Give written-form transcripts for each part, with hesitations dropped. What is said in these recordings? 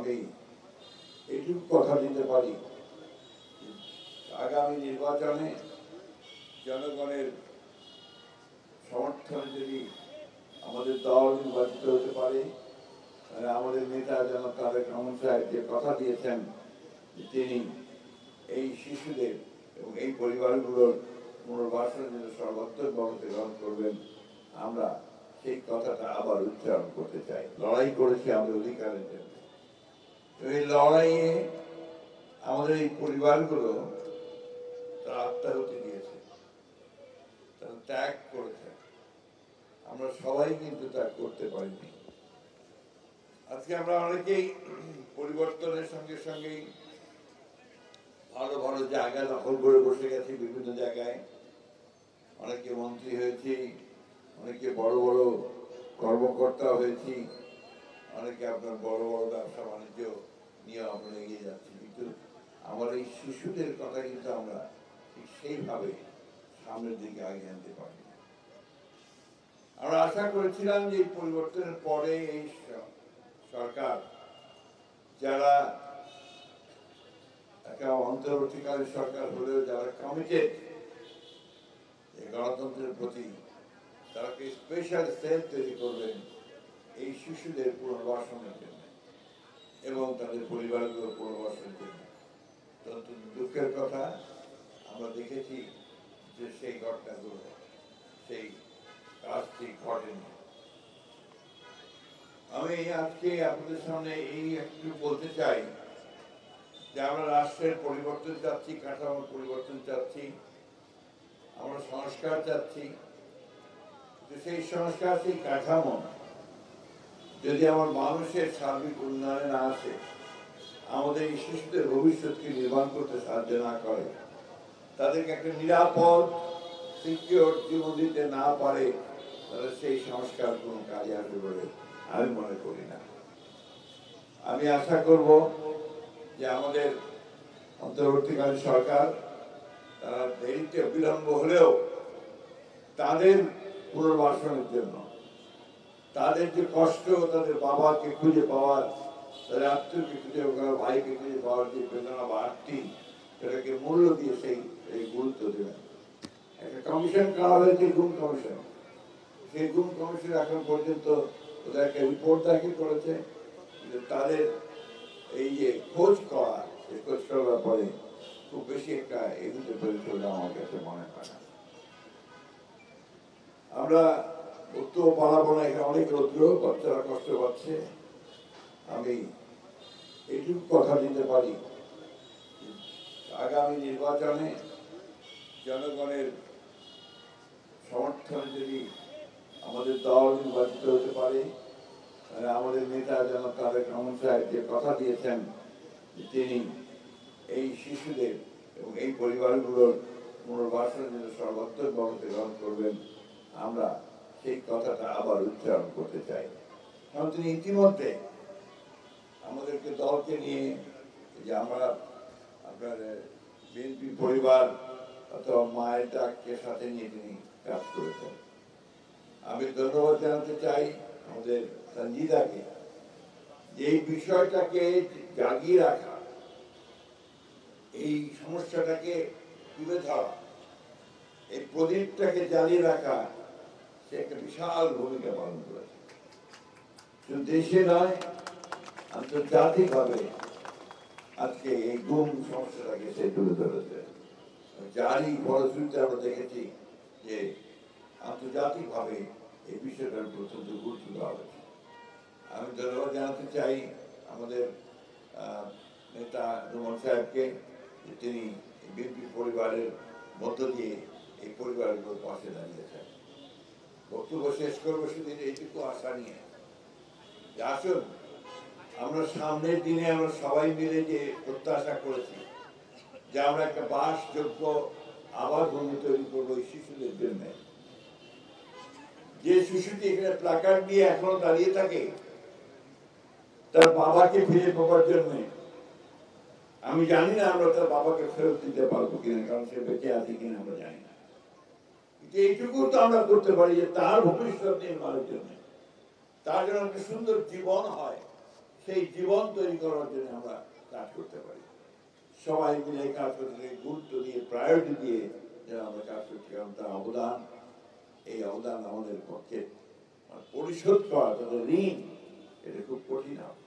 আমি এইটুকু কথা দিতে পারি, আগামী নির্বাচনে জনগণের সমর্থনে যদি আমাদের দল নির্বাচিত হতে পারে, তাহলে আমাদের নেতা জনাব তারেক রহমান সাহেব যে কথা দিয়েছেন তিনি এই শিশুদের এবং এই পরিবারগুলোর পুনর্বাসনের জন্য সর্বাত্মক ব্যবস্থা গ্রহণ করবেন, আমরা সেই কথাটা আবার উচ্চারণ করতে চাই। লড়াই করেছি আমাদের অধিকারের জন্য। এই লড়াইয়ে আমাদের এই পরিবারগুলো তারা আত্মাহুতি দিয়েছে, তারা ত্যাগ করেছে। আমরা সবাই কিন্তু ত্যাগ করতে পারিনি। আজকে আমরা অনেকেই পরিবর্তনের সঙ্গে সঙ্গেই ভালো ভালো জায়গা দখল করে বসে গেছি, বিভিন্ন জায়গায় অনেকে মন্ত্রী হয়েছি, অনেকে বড় বড় কর্মকর্তা হয়েছি, অনেকে আপনার বড় বড় ব্যবসা বাণিজ্য নিয়ে আমরা এগিয়ে যাচ্ছি। কিন্তু আমার এই শিশুদের কথা কিন্তু আমরা ঠিক সেইভাবে সামনের দিকে আগে আনতে পারি। আমরা আশা করেছিলাম যে এই পরিবর্তনের পরে এই সরকার যারা একটা অন্তর্বর্তীকালীন সরকার হলেও যারা কমিটেড গণতন্ত্রের প্রতি, তারা স্পেশাল সেল তৈরি করবেন এই শিশুদের পুনর্বাসনের জন্য এবং তাদের পরিবারগুলোর পুনর্বাসনের জন্য। অত্যন্ত দুঃখের কথা, আমরা দেখেছি যে সেই ঘটনাগুলো, সেই কাজটি ঘটেনি। আমি আজকে আপনাদের সামনে এই একটু বলতে চাই যে আমরা রাষ্ট্রের পরিবর্তন চাচ্ছি, কাঠামোর পরিবর্তন চাচ্ছি, আমরা সংস্কার চাচ্ছি। সেই সংস্কার, সেই কাঠামো যদি আমার মানুষের সার্বিক উন্নয়নে না আসে, আমাদের এই শিশুদের ভবিষ্যৎকে নির্মাণ করতে সাহায্য না করে, তাদেরকে একটা নিরাপদ সিকিউর জীবন দিতে না পারে, তাহলে সেই সংস্কার কোনো কাজে আসবে বলে আমি মনে করি না। আমি আশা করব যে আমাদের অন্তর্বর্তীকালীন সরকার তারা দেরিতে বিলম্ব হলেও তাদের পুনর্বাসনের জন্য, তাদের যে কষ্ট, তাদের বাবাকে খুঁজে পাওয়ার, তাদের আত্মীয়কে খুঁজে পাওয়ার, ভাইকে খুঁজে পাওয়ার যে বেদনা বা আটটি, সেটাকে মূল্য দিয়ে সেই গুরুত্ব দেবেন। একটা কমিশন করা হয়েছে, গুম কমিশন। সেই গুম কমিশন এখন পর্যন্ত ওদের একটা রিপোর্ট দাখিল করেছে যে তাদের এই যে খোঁজ করা, এই খোঁজ করার পরে খুব বেশি একটা এগুতে পেরেছে বলে আমার কাছে মনে হয় না। আমরা উত্তর পালাবো না, এখানে অনেক রৌদ্র, বাচ্চারা কষ্ট পাচ্ছে। আমি এইটুকু কথা দিতে পারি, আগামী নির্বাচনে জনগণের সমর্থনে যদি আমাদের দল নির্বাচিত হতে পারে, তাহলে আমাদের নেতা জনাব তারেক রহমান সাহেব যে কথা দিয়েছেন তিনি এই শিশুদের এবং এই পরিবারগুলোর পুনর্বাসনের জন্য সর্বাত্মক ব্যবস্থা গ্রহণ করবেন, আমরা সেই কথাটা আবার উচ্চারণ করতে চাই। কারণ তিনি ইতিমধ্যে আমাদেরকে দলকে নিয়ে, যে আমরা আপনার বিএনপি পরিবার অথবা মায়ের ডাককে সাথে নিয়ে তিনি কাজ করেছেন। আমি ধন্যবাদ জানাতে চাই আমাদের সঞ্জিদাকে, যে এই বিষয়টাকে জাগিয়ে রাখা, এই সমস্যাটাকে তুলে ধরা, এই প্রদীপটাকে জ্বালিয়ে রাখা, সে একটা বিশাল ভূমিকা পালন করেছে। শুধু দেশে নয়, আন্তর্জাতিকভাবে আজকে এই গুম সমস্যাটাকে সে তুলে ধরেছে। যারই ফলশ্রুতিতে আমরা দেখেছি যে আন্তর্জাতিকভাবে এই বিষয়টার অত্যন্ত গুরুত্ব দেওয়া হয়েছে। আমি ধন্যবাদ জানাতে চাই আমাদের নেতা রুমন সাহেবকে, যে তিনি বিএনপি পরিবারের মধ্য দিয়ে এই পরিবারগুলোর পাশে দাঁড়িয়েছেন। বক্তব্য শেষ করবো শুধু এইটুকু আশা নিয়ে যে আসুন আমরা সামনের দিনে আমরা সবাই মিলে যে প্রত্যাশা করেছি যে আমরা একটা বাসযোগ্য আবাস ভূমি তৈরি করবো এই শিশুদের জন্য। যে শিশুটি এখানে প্ল্যাকার্ড নিয়ে এখনো দাঁড়িয়ে থাকে তার বাবাকে ফিরে পাওয়ার জন্য, আমি জানি না আমরা তার বাবাকে ফেরত দিতে পারবো কিনা, কারণ সে বেঁচে আছে কিনা আমরা জানি না, কিন্তু এইটুকু তো আমরা করতে পারি যে তার ভবিষ্যৎ নির্মাণের জন্য, তার জন্য একটা সুন্দর জীবন হয়, সেই জীবন তৈরি করার জন্য আমরা কাজ করতে পারি। সবাই মিলে এই কাজ করতে গুরুত্ব দিয়ে প্রায়োরিটি দিয়ে যেন আমরা কাজ করছি, কারণ তার অবদান, এই অবদান আমাদের পক্ষে পরিশোধ করা, তাদের ঋণ, এটা খুব কঠিন হবে।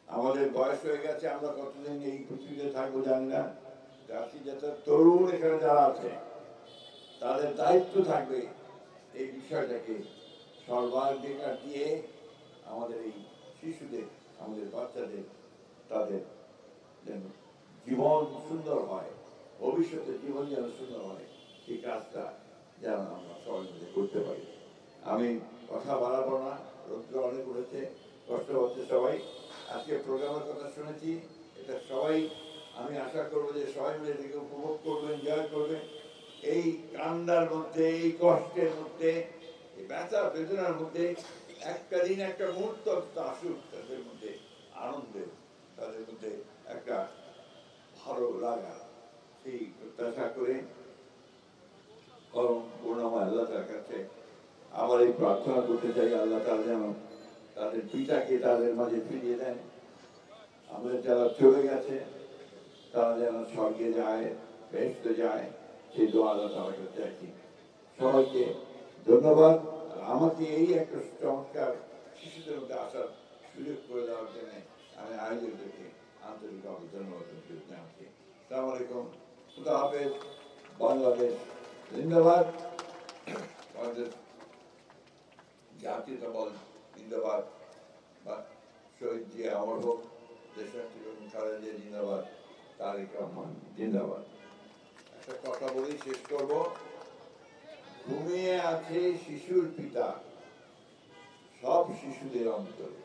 আমাদের বয়স হয়ে গেছে, আমরা কতদিন এই পৃথিবীতে থাকবো জানি না। জাতি যাতে তরুণ এখানে যারা আছে তাদের দায়িত্ব থাকবে এই বিষয়টাকে সর্বাধিকার দিয়ে আমাদের এই শিশুদের, আমাদের বাচ্চাদের, তাদের যেন জীবন সুন্দর হয়, ভবিষ্যতে জীবন যেন সুন্দর হয়, সেই কাজটা যেন আমরা সবাই মিলে করতে পারি। আমি কথা বাড়াবো না, রোদ্র অনেক উঠেছে, কষ্ট হচ্ছে সবাই। আজকে প্রোগ্রামের কথা শুনেছি, এটা সবাই, আমি আশা করবো যে সবাই মিলে এটাকে উপভোগ করবে, এনজয় করবে। এই কান্নার মধ্যে, এই কষ্টের মধ্যে, এই ব্যথা বেদনার মধ্যে একটা দিন, একটা মুহূর্ত আসুক তাদের মধ্যে আনন্দের, তাদের মধ্যে একটা ভালো লাগা, সেই প্রত্যাশা করে করুণাময় আল্লাহ তার কাছে আবার এই প্রার্থনা করতে চাই, আল্লাহ তারা যেন তাদের পিতাকে তাদের মাঝে ফিরিয়ে দেন। আমাদের যারা চলে গেছে তারা যেন স্বর্গে যায়, বেহেশতে যায়, সেই দোয়া আল্লাহ তাআলার কাছে চাইছি। সবাইকে ধন্যবাদ। আমাকে এই একটা চমৎকার শিশুদের মধ্যে আসার সুযোগ করে দেওয়ার জন্য আমি আয়োজকদেরকে আন্তরিকভাবে ধন্যবাদ জানাচ্ছি। আসসালামু আলাইকুম, খুদা হাফেজ, বাংলাদেশ জিন্দাবাদ, আমাদের জাতীয়তা বল জিন্দাবাদ, বা শহীদ জিয়া অমর হোক, দেশনেত্রী বেগম খালেদা জিয়া জিন্দাবাদ, তারেক রহমান জিন্দাবাদ। একটা কথা বলেই শেষ করব, ঘুমিয়ে আছে শিশুর পিতা সব শিশুদের অন্তরে,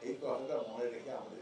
এই কথাটা মনে রেখে আমাদের